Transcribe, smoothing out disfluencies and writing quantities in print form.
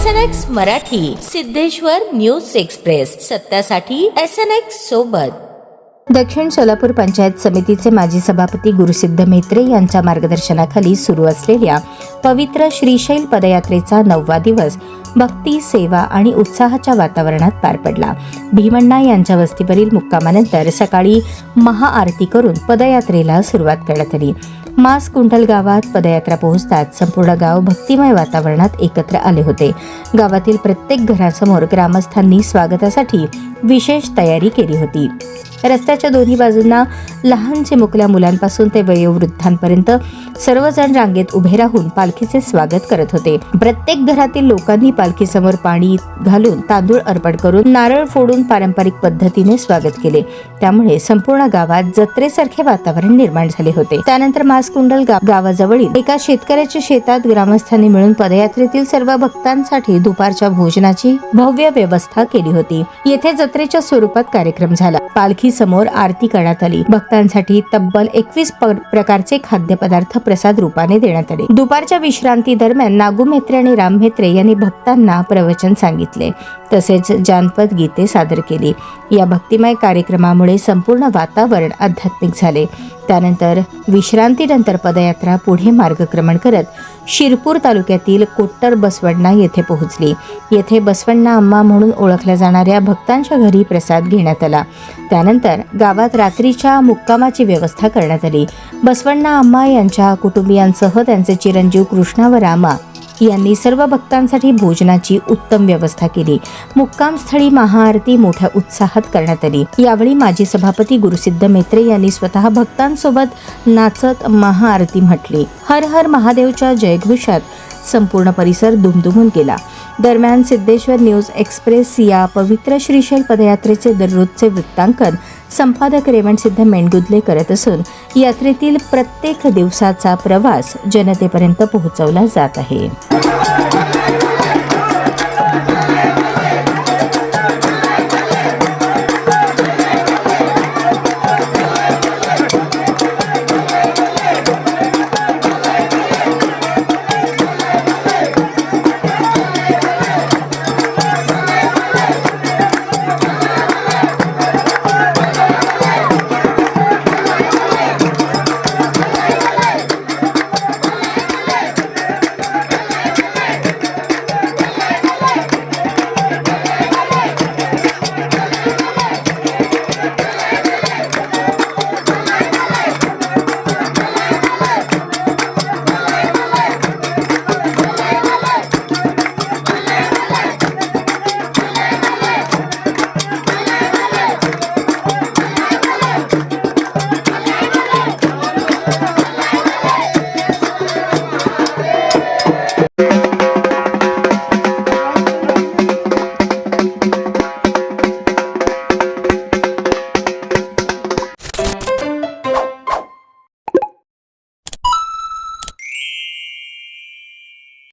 SNX Marathi, Siddheshwar news express, सत्यासाठी SNX सोबत. दक्षिण सोलापूर पंचायत समितीचे माजी सभापती गुरुसिद्ध म्हेत्रे यांच्या मार्गदर्शनाखाली सुरू असलेल्या पवित्र श्रीशैल पदयात्रेचा 9वा दिवस भक्ती, सेवा आणि उत्साहाच्या वातावरणात पार पडला. भीमण्णा यांच्या वस्तीवरील मुक्कामानंतर सकाळी महाआरती करून पदयात्रेला सुरुवात करण्यात आली. मास कुंटल गावात पदयात्रा पोहोचताच संपूर्ण गाव भक्तिमय वातावरणात एकत्र आले होते. गावातील प्रत्येक घरासमोर ग्रामस्थांनी स्वागतासाठी विशेष तयारी केली होती. रस्त्याच्या दोन्ही बाजूंना लहान चिमुकल्या मुलांपासून ते वयोवृद्धांपर्यंत सर्वजण रांगेत उभे राहून पालखीचे स्वागत करत होते. प्रत्येक घरातील लोकांनी पालखीसमोर पाणी घालून तांदूळ अर्पण करून नारळ फोडून पारंपरिक पद्धतीने स्वागत केले. त्यामुळे संपूर्ण गावात जत्रेसारखे वातावरण निर्माण झाले होते. त्यानंतर मासकुंडल गावाजवळील एका शेतकऱ्याच्या शेतात ग्रामस्थांनी मिळून पदयात्रेतील सर्व भक्तांसाठी दुपारच्या भोजनाची भव्य व्यवस्था केली होती. येथे जत्रेच्या स्वरूपात कार्यक्रम झाला. पालखी समोर आरती करण्यात आली. भक्तांसाठी तब्बल 21 प्रकारचे खाद्यपदार्थ प्रसाद रूपाने देण्यात आले. दुपारच्या विश्रांती दरम्यान नागू म्हेत्रे आणि राम म्हेत्रे यांनी भक्तांना प्रवचन सांगितले, तसेच जानपद गीते सादर केली. या भक्तिमय कार्यक्रमामुळे संपूर्ण वातावरण आध्यात्मिक झाले. त्यानंतर विश्रांतीनंतर पदयात्रा पुढे मार्गक्रमण करत शिरपूर तालुक्यातील कोट्टर बसवण्णा येथे पोहोचली. येथे बसवण्णा अम्मा म्हणून ओळखल्या जाणाऱ्या भक्तांच्या घरी प्रसाद घेण्यात आला. त्यानंतर गावात रात्रीच्या मुक्कामाची व्यवस्था करण्यात आली. बसवण्णा अम्मा यांच्या कुटुंबियांसह त्यांचे चिरंजीव कृष्णा व रामा यांनी सर्व भक्तांसाठी भोजनाची उत्तम व्यवस्था केली. मुक्कामस्थळी महाआरती मोठ्या उत्साहात करण्यात आली. यावेळी माजी सभापती गुरुसिद्ध म्हेत्रे यांनी स्वतः भक्तांसोबत नाचत महाआरती म्हटली. हर हर महादेवच्या जयघोषात संपूर्ण परिसर दुमदुमून गेला. दरम्यान सिद्धेश्वर न्यूज एक्सप्रेस या पवित्र श्रीशैल पदयात्रेचे दररोजचे वृत्तांकन संपादक रेवणसिद्ध मेंढगुदले करत असून यात्रेतील प्रत्येक दिवसाचा प्रवास जनतेपर्यंत पोहोचवला जात आहे.